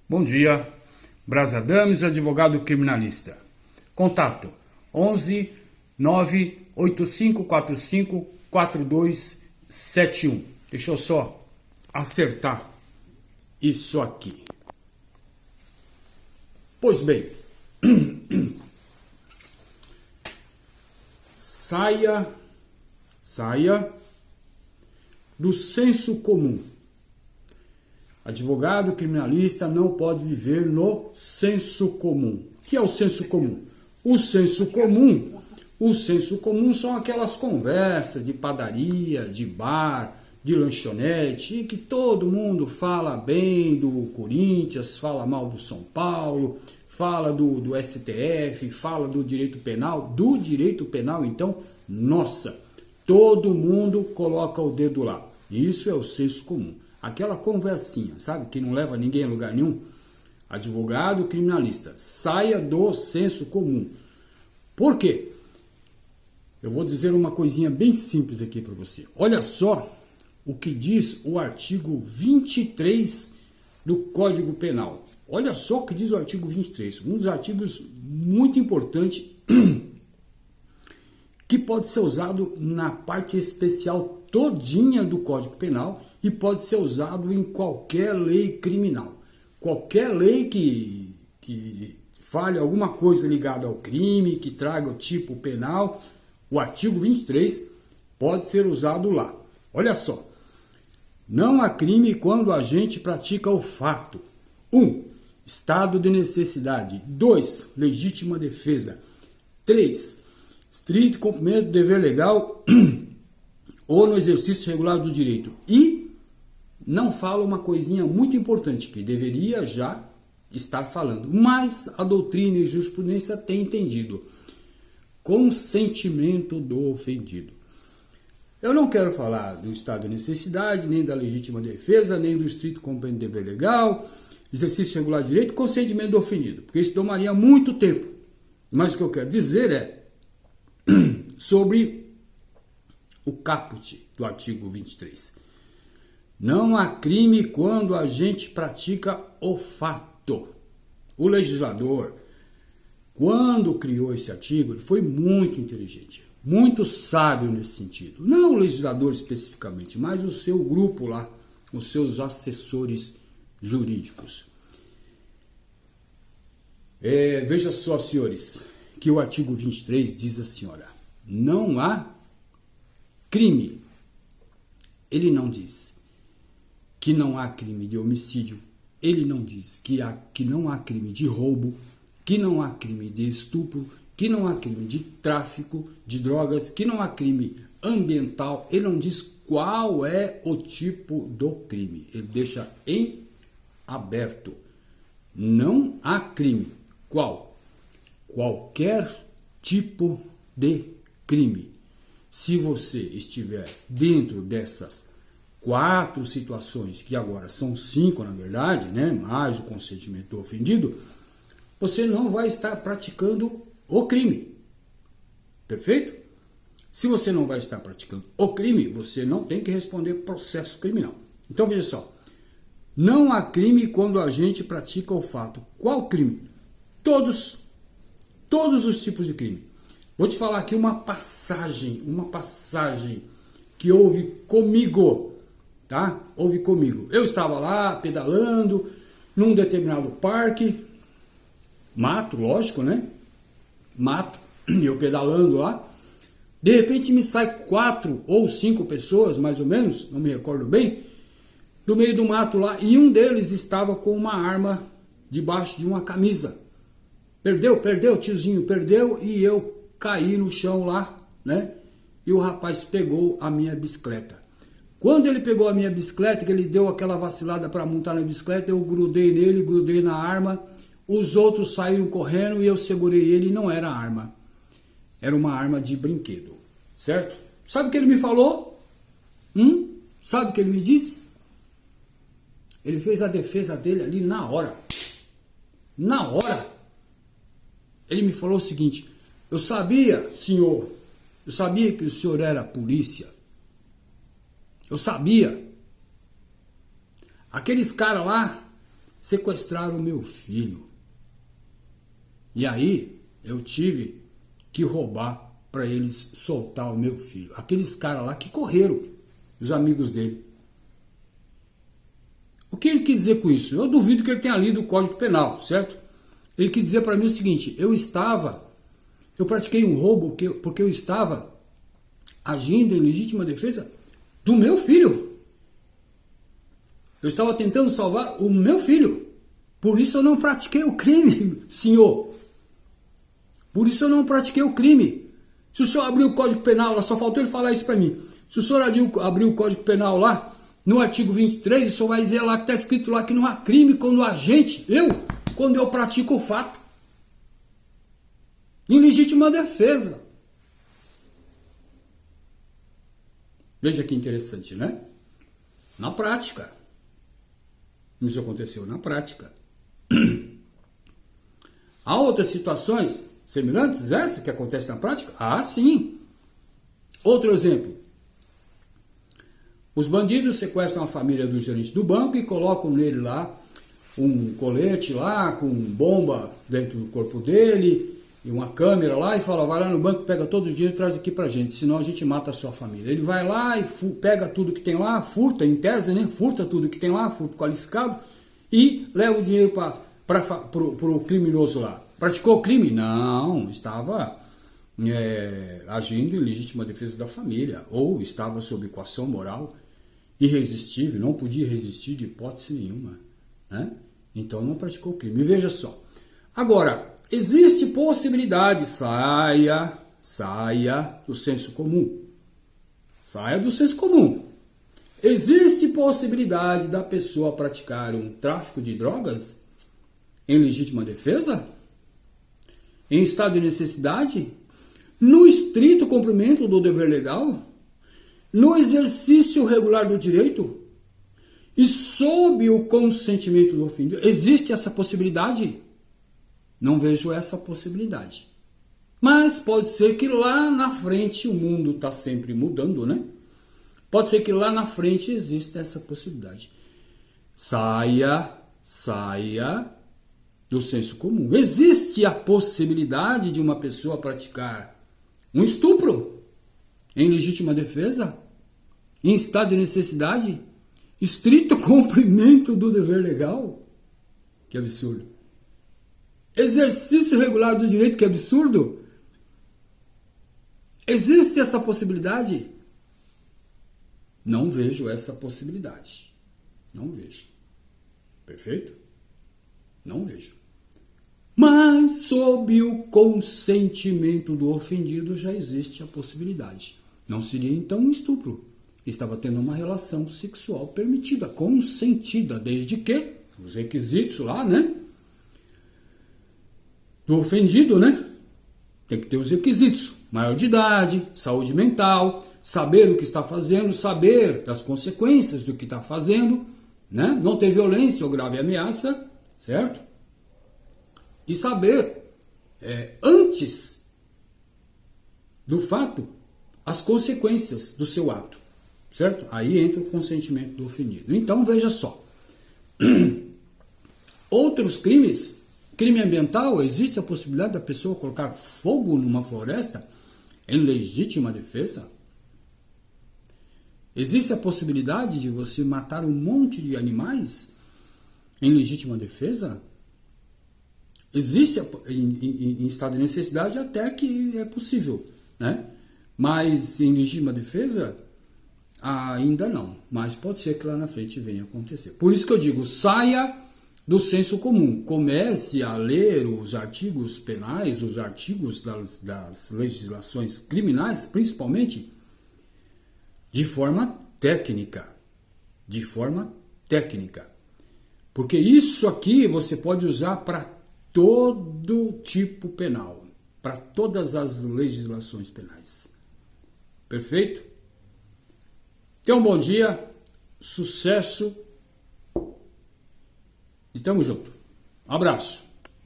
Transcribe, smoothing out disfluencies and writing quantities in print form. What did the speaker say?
Bom dia, Brasadames, advogado criminalista. Contato 11 98545 4271. Deixa eu só acertar isso aqui. Pois bem, saia do senso comum. Advogado criminalista não pode viver no senso comum. O que é o senso comum? O senso comum são aquelas conversas de padaria, de bar, de lanchonete, que todo mundo fala bem do Corinthians, fala mal do São Paulo, fala do STF, fala do direito penal. Do direito penal, então, nossa, todo mundo coloca o dedo lá. Isso é o senso comum. Aquela conversinha, sabe, que não leva ninguém a lugar nenhum. Advogado criminalista, saia do senso comum. Por quê? Eu vou dizer uma coisinha bem simples aqui para você. Olha só o que diz o artigo 23 do Código Penal. Olha só o que diz o artigo 23. Um dos artigos muito importantes que pode ser usado na parte especial todinha do Código Penal e pode ser usado em qualquer lei criminal. Qualquer lei que fale alguma coisa ligada ao crime, que traga o tipo penal, o artigo 23 pode ser usado lá. Olha só. Não há crime quando o agente pratica o fato. 1. Estado de necessidade. 2. Legítima defesa. 3. Estrito cumprimento do dever legal ou no exercício regular do direito. E não fala uma coisinha muito importante que deveria já estar falando, mas a doutrina e jurisprudência têm entendido. Consentimento do ofendido. Eu não quero falar do estado de necessidade, nem da legítima defesa, nem do estrito cumprimento do dever legal, exercício regular do direito, consentimento do ofendido, porque isso tomaria muito tempo. Mas o que eu quero dizer é sobre o caput do artigo 23. Não há crime quando a gente pratica o fato. O legislador, quando criou esse artigo, ele foi muito inteligente, muito sábio nesse sentido. Não o legislador especificamente, mas o seu grupo lá, os seus assessores jurídicos. Veja só, senhores, que o artigo 23 diz assim, olha, não há crime. Ele não diz que não há crime de homicídio, ele não diz que não há crime de roubo, que não há crime de estupro, que não há crime de tráfico de drogas, que não há crime ambiental, ele não diz qual é o tipo do crime, ele deixa em aberto. Não há crime. Qual? Qualquer tipo de crime. Se você estiver dentro dessas 4 situações, que agora são 5 na verdade, né, mais o consentimento do ofendido, você não vai estar praticando o crime. Perfeito? Se você não vai estar praticando o crime, você não tem que responder processo criminal. Então veja só, não há crime quando a gente pratica o fato. Qual crime? Todos os tipos de crime. Vou te falar aqui uma passagem que houve comigo, tá? Houve comigo. Eu estava lá pedalando num determinado parque, mato, lógico, né? Mato, eu pedalando lá. De repente me sai 4 ou 5 pessoas, mais ou menos, não me recordo bem, no meio do mato lá, e um deles estava com uma arma debaixo de uma camisa. Perdeu, tiozinho, perdeu, e eu caí no chão lá, né? E o rapaz pegou a minha bicicleta. Quando ele pegou a minha bicicleta, que ele deu aquela vacilada para montar na bicicleta, eu grudei nele, grudei na arma, os outros saíram correndo e eu segurei ele, e não era arma. Era uma arma de brinquedo, certo? Sabe o que ele me falou? Sabe o que ele me disse? Ele fez a defesa dele ali na hora. Na hora. Ele me falou o seguinte: eu sabia, senhor, eu sabia que o senhor era polícia. Eu sabia. Aqueles caras lá sequestraram meu filho. E aí eu tive que roubar para eles soltar o meu filho. Aqueles caras lá que correram, os amigos dele. O que ele quis dizer com isso? Eu duvido que ele tenha lido o Código Penal, certo? Ele quis dizer para mim o seguinte: eu pratiquei um roubo porque eu estava agindo em legítima defesa do meu filho. Eu estava tentando salvar o meu filho. Por isso eu não pratiquei o crime, senhor. Por isso eu não pratiquei o crime. Se o senhor abriu o Código Penal lá, só faltou ele falar isso para mim. Se o senhor abriu o Código Penal lá, no artigo 23, o senhor vai ver lá que está escrito lá que não há crime quando o agente, quando eu pratico o fato. Em legítima defesa. Veja que interessante, né? Na prática. Isso aconteceu na prática. Há outras situações semelhantes a essa que acontece na prática? Ah, sim. Outro exemplo. Os bandidos sequestram a família do gerente do banco e colocam nele lá um colete lá com bomba dentro do corpo dele e uma câmera lá e fala: vai lá no banco, pega todo o dinheiro e traz aqui pra gente, senão a gente mata a sua família. Ele vai lá e pega tudo que tem lá, furta, em tese, né? Furta tudo que tem lá, furto qualificado, e leva o dinheiro pro criminoso lá. Praticou crime? Não, estava agindo em legítima defesa da família, ou estava sob coação moral irresistível, não podia resistir de hipótese nenhuma, né? Então não praticou crime. Veja só. Agora, existe possibilidade, saia do senso comum. Saia do senso comum. Existe possibilidade da pessoa praticar um tráfico de drogas em legítima defesa? Em estado de necessidade? No estrito cumprimento do dever legal? No exercício regular do direito? E sob o consentimento do ofendido? Existe essa possibilidade? Não vejo essa possibilidade. Mas pode ser que lá na frente, o mundo está sempre mudando, né? Pode ser que lá na frente exista essa possibilidade. Saia do senso comum. Existe a possibilidade de uma pessoa praticar um estupro em legítima defesa? Em estado de necessidade? Estrito cumprimento do dever legal? Que absurdo. Exercício regular do direito, que absurdo. Existe essa possibilidade? Não vejo essa possibilidade. Não vejo. Perfeito? Não vejo. Mas sob o consentimento do ofendido já existe a possibilidade. Não seria então um estupro. Estava tendo uma relação sexual permitida, consentida, desde que os requisitos lá, né? Do ofendido, né? Tem que ter os requisitos. Maior de idade, saúde mental, saber o que está fazendo, saber das consequências do que está fazendo, né? Não ter violência ou grave ameaça, certo? E saber, antes do fato, as consequências do seu ato, certo? Aí entra o consentimento do ofendido. Então, veja só. Outros crimes, crime ambiental, existe a possibilidade da pessoa colocar fogo numa floresta em legítima defesa? Existe a possibilidade de você matar um monte de animais em legítima defesa? Existe em estado de necessidade até que é possível, né? Mas em legítima defesa, ainda não. Mas pode ser que lá na frente venha a acontecer. Por isso que eu digo, saia do senso comum. Comece a ler os artigos penais, os artigos das legislações criminais, principalmente, de forma técnica. De forma técnica. Porque isso aqui você pode usar para todo tipo penal, para todas as legislações penais. Perfeito? Tenha um bom dia, sucesso e tamo junto. Um abraço.